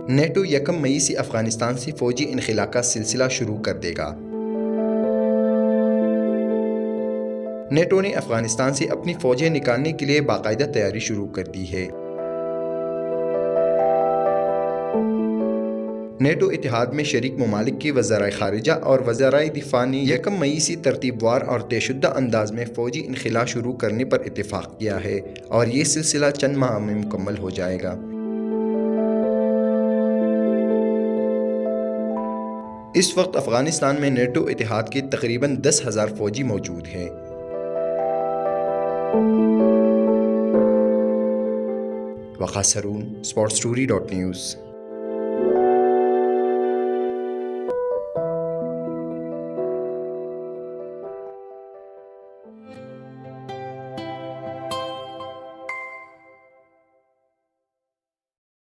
NATO یکم مئی سے افغانستان سے فوجی انخلا کا سلسلہ شروع کر دے گا۔ نیٹو نے افغانستان سے اپنی فوجیں نکالنے کے لیے باقاعدہ تیاری شروع کر دی ہے۔ نیٹو اتحاد میں شریک ممالک کی وزرائے خارجہ اور وزرائے دفاع نے یکم مئی سے ترتیب وار اور طے شدہ انداز میں فوجی انخلا شروع کرنے پر اتفاق کیا ہے اور یہ سلسلہ چند ماہ میں مکمل ہو جائے گا۔ اس وقت افغانستان میں نیٹو اتحاد کے تقریباً 10,000 فوجی موجود ہیں۔ وقاص ہارون، sportsstory.news